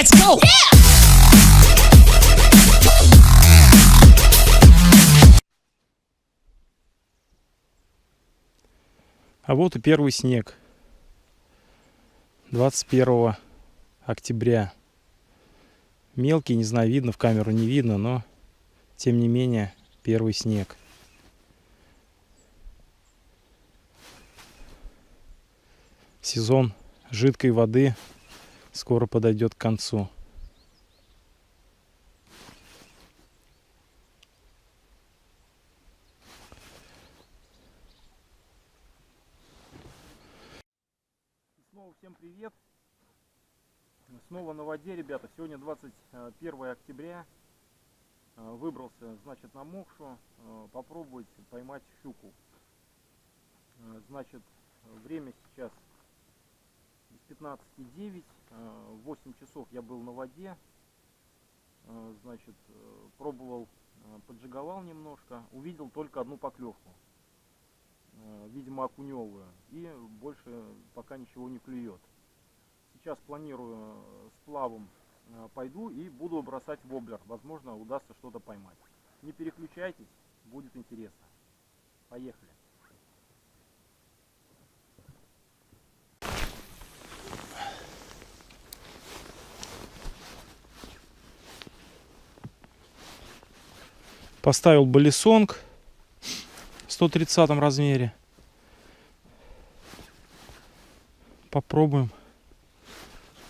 let's go! А вот и первый снег 21 октября. Мелкий, не знаю, видно в камеру, не видно, но тем не менее первый снег. Сезон жидкой воды скоро подойдет к концу. Снова всем привет. Снова на воде, ребята. Сегодня 21 октября. Выбрался, значит, на Мокшу попробовать поймать щуку. Значит, время сейчас 15:09. 8 часов я был на воде. Значит, пробовал, поджиговал немножко. Увидел только одну поклевку. Видимо, окуневую. И больше пока ничего не клюет. Сейчас планирую сплавом пойду и буду бросать воблер. Возможно, удастся что-то поймать. Не переключайтесь, будет интересно. Поехали. Поставил баллисонг в 130 размере. Попробуем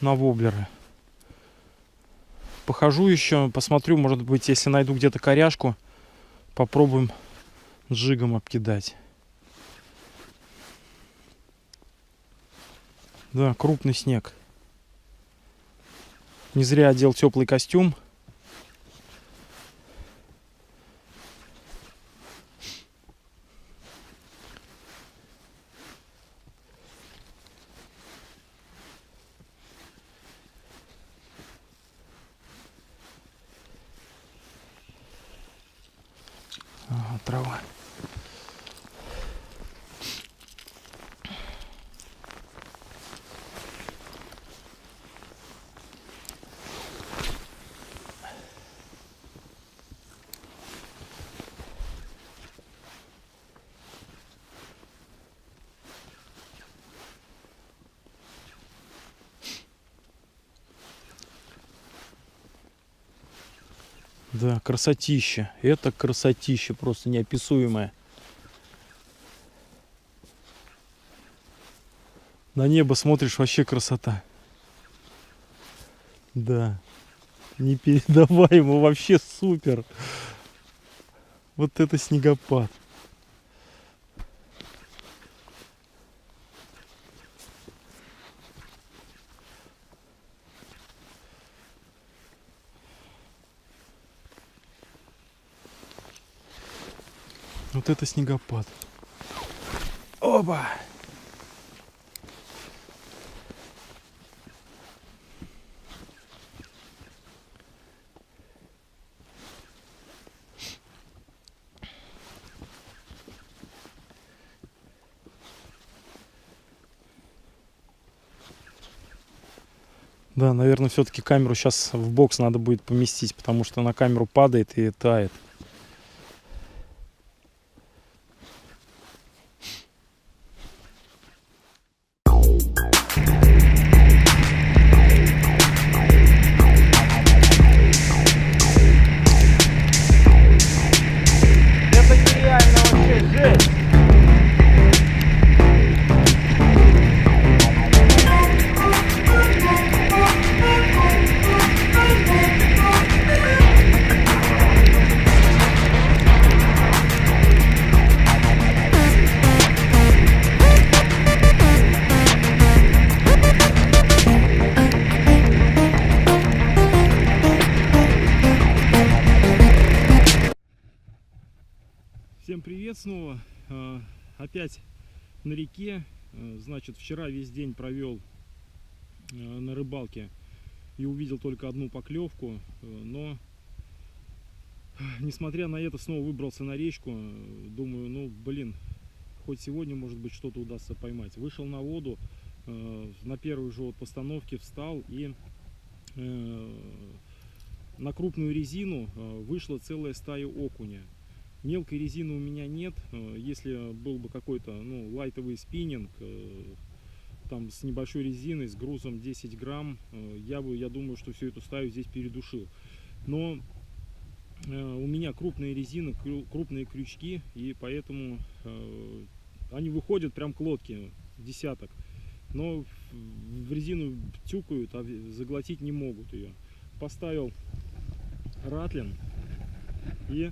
на воблеры. Похожу еще, посмотрю, может быть, если найду где-то коряшку, попробуем джигом обкидать. Да, крупный снег. Не зря одел теплый костюм. Ага, трава. Да, красотища. Это красотища просто неописуемое. На небо смотришь, вообще красота. Да. Непередаваемо, вообще супер. Вот это снегопад. Вот это снегопад. Оба! Да, наверное, все-таки камеру сейчас в бокс надо будет поместить, потому что на камеру падает и тает. Это нереально вообще, жесть! Всем привет снова. Опять на реке. Значит, вчера весь день провел на рыбалке и увидел только одну поклевку, но несмотря на это снова выбрался на речку. Думаю, ну блин, хоть сегодня может быть что-то удастся поймать. Вышел на воду, на первой же вот постановке встал и на крупную резину вышла целая стая окуня. Мелкой резины у меня нет. Если был бы какой-то лайтовый спиннинг, там с небольшой резиной, с грузом 10 грамм, я думаю, что всю эту стаю здесь передушил. Но у меня крупные резины, крупные крючки, и поэтому они выходят прям к лодке, десяток. Но в резину тюкают, а заглотить не могут ее. Поставил ратлин, и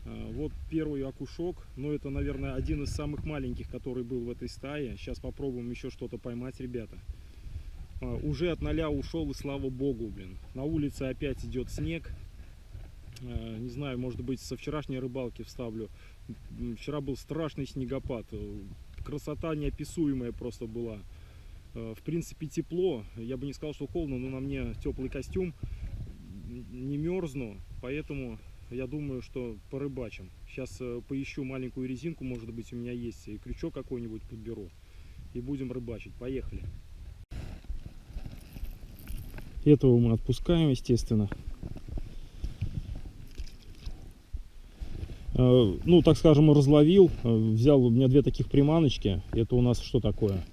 вот первый окушок. Но это, наверное, один из самых маленьких, который был в этой стае. Сейчас попробуем еще что-то поймать, ребята. Уже от 0 ушел, и слава богу, блин. На улице опять идет снег. Не знаю, может быть, со вчерашней рыбалки вставлю. Вчера был страшный снегопад. Красота неописуемая просто была. В принципе, тепло. Я бы не сказал, что холодно, но на мне теплый костюм. Не мерзну, поэтому я думаю, что порыбачим. Сейчас поищу маленькую резинку, может быть, у меня есть, и крючок какой-нибудь подберу. И будем рыбачить. Поехали. Этого мы отпускаем, естественно. Ну, так скажем, разловил. Взял у меня 2 таких приманочки. Это у нас что такое?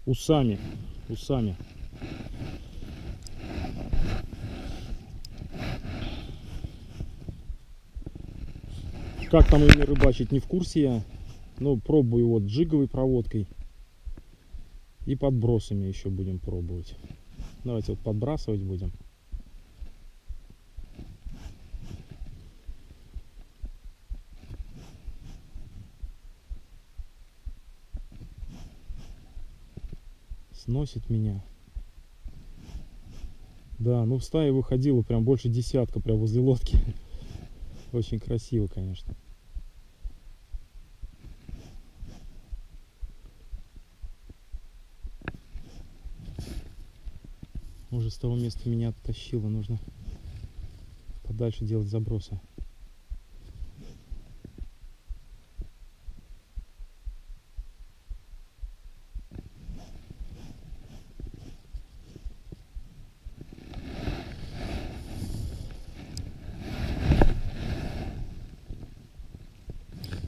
Усами. Как там ими рыбачить, не в курсе я. Но пробую вот джиговой проводкой. И подбросами еще будем пробовать. Давайте вот подбрасывать будем. Сносит меня. Да, ну в стае выходило прям больше десятка, прям возле лодки. Очень красиво, конечно. Уже с того места меня оттащило, нужно подальше делать забросы.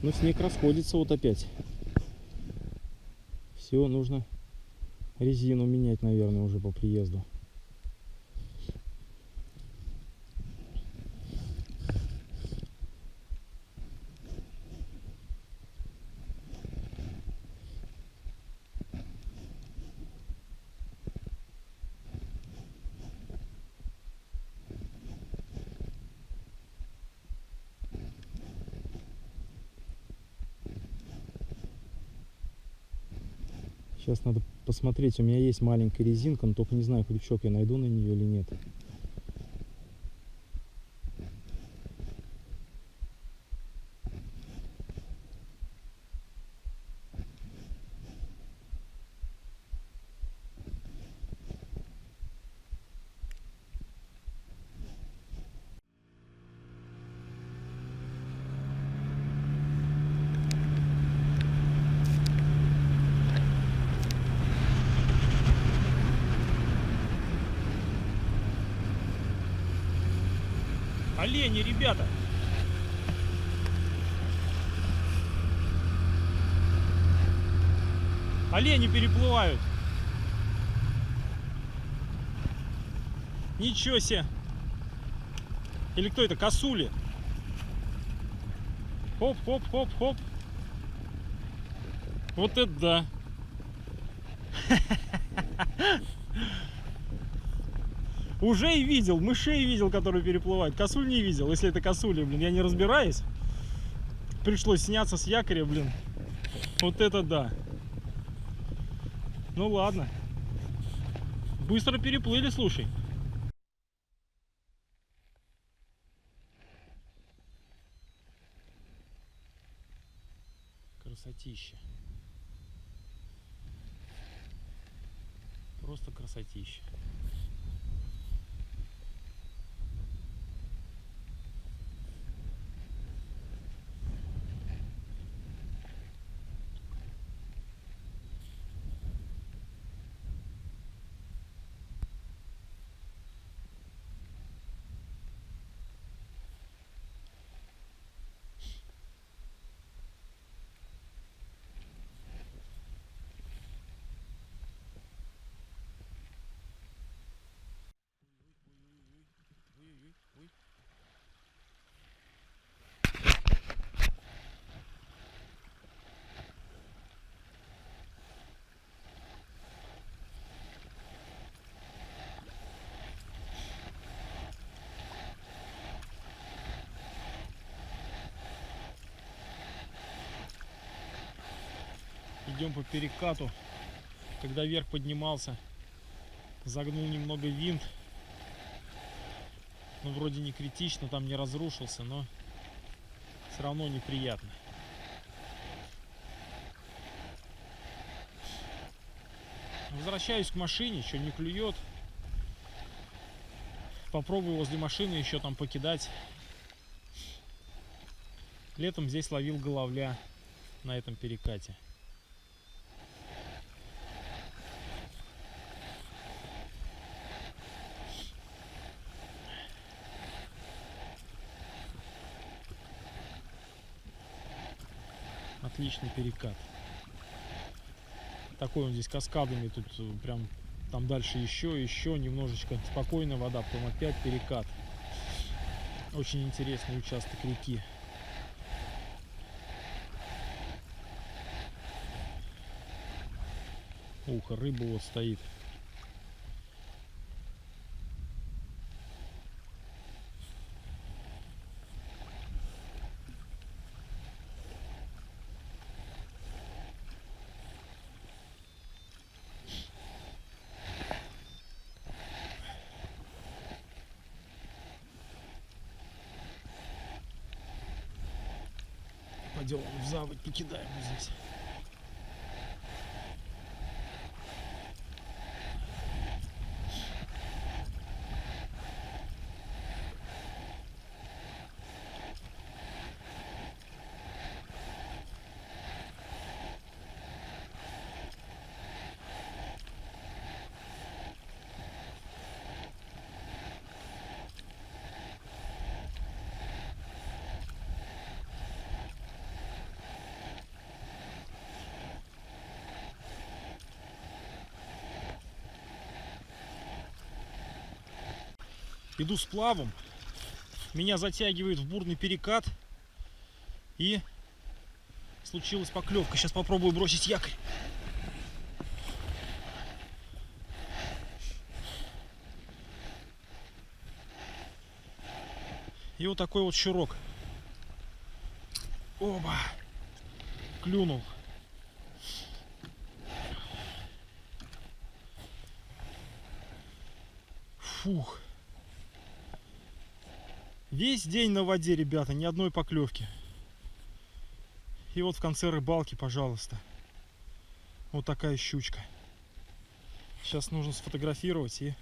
Но снег расходится вот опять. Все, нужно резину менять, наверное, уже по приезду. Сейчас надо посмотреть, у меня есть маленькая резинка, но только не знаю, крючок я найду на нее или нет. Олени, ребята! Олени переплывают. Ничего себе! Или кто это? Косули? Хоп, хоп, хоп, хоп. Вот это да! Уже и видел, мышей видел, которые переплывают. Косуль не видел, если это косули, блин, я не разбираюсь. Пришлось сняться с якоря, блин. Вот это да. Ну ладно. Быстро переплыли, слушай. Красотища. Просто красотища. Идем по перекату. Когда вверх поднимался, загнул немного винт. Ну, вроде не критично, там не разрушился, но все равно неприятно. Возвращаюсь к машине, еще не клюет. Попробую возле машины еще там покидать. Летом здесь ловил головля на этом перекате. Отличный перекат. Такой он здесь каскадами, тут прям там дальше еще немножечко спокойная вода, потом опять перекат. Очень интересный участок реки. Ух, рыба вот стоит. Пойдем в заводь покидаем здесь. Иду сплавом, меня затягивает в бурный перекат, и случилась поклевка. Сейчас попробую бросить якорь. И вот такой вот щурок. Оба! Клюнул. Фух. Весь день на воде, ребята, ни одной поклевки. И вот в конце рыбалки, пожалуйста, вот такая щучка. Сейчас нужно сфотографировать и,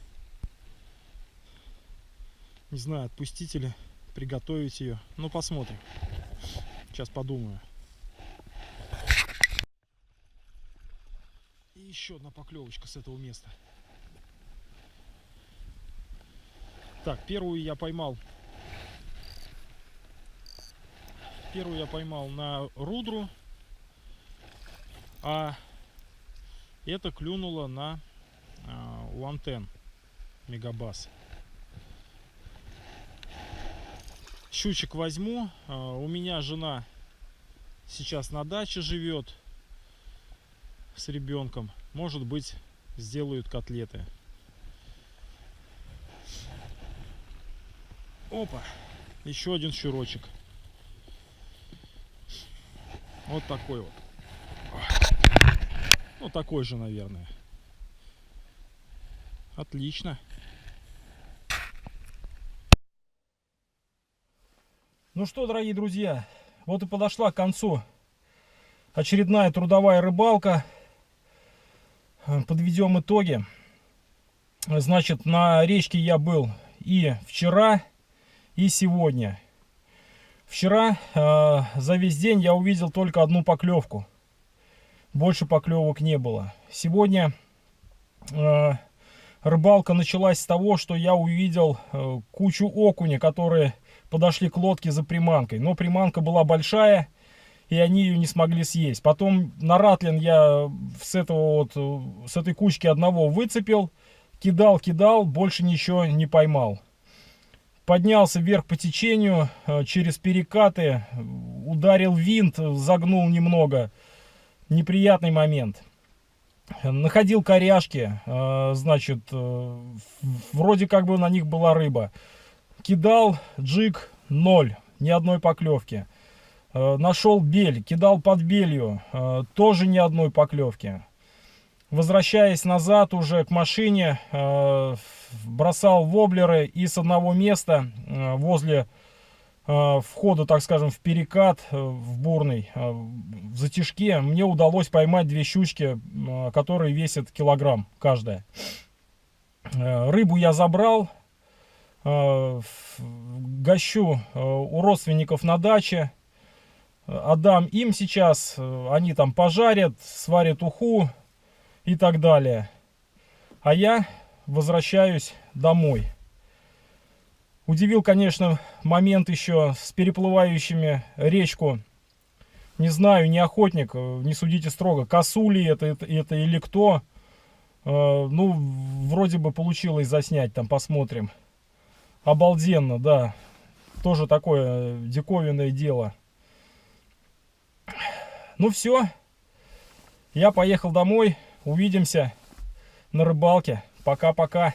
не знаю, отпустить или приготовить ее. Ну, посмотрим. Сейчас подумаю. И еще одна поклевочка с этого места. Так, первую я поймал на рудру, а это клюнуло на лантен мегабас. Щучек возьму. У меня жена сейчас на даче живет с ребенком. Может быть, сделают котлеты. Опа! Еще один щурочек. Вот такой вот. Ну, такой же, наверное. Отлично. Ну что, дорогие друзья, вот и подошла к концу очередная трудовая рыбалка. Подведем итоги. Значит, на речке я был и вчера, и сегодня. Вчера за весь день я увидел только одну поклевку. Больше поклевок не было. Сегодня рыбалка началась с того, что я увидел кучу окуня, которые подошли к лодке за приманкой. Но приманка была большая, и они ее не смогли съесть. Потом на ратлин я с этой кучки одного выцепил, кидал, больше ничего не поймал. Поднялся вверх по течению, через перекаты, ударил винт, загнул немного. Неприятный момент. Находил коряшки, значит, вроде как бы на них была рыба. Кидал, джиг, 0, ни одной поклевки. Нашел бель, кидал под белью, тоже ни одной поклевки. Возвращаясь назад уже к машине, бросал воблеры, и с одного места возле входа, так скажем, в перекат, в бурный, в затяжке, мне удалось поймать две щучки, которые весят килограмм каждая. Рыбу я забрал, гощу у родственников на даче, отдам им сейчас, они там пожарят, сварят уху и так далее. А я возвращаюсь домой. Удивил, конечно, момент еще с переплывающими речку. Не знаю, не охотник, не судите строго, косули это или кто. Ну, вроде бы получилось заснять, там посмотрим. Обалденно, да. Тоже такое диковинное дело. Ну все, я поехал домой. Увидимся на рыбалке. Пока-пока.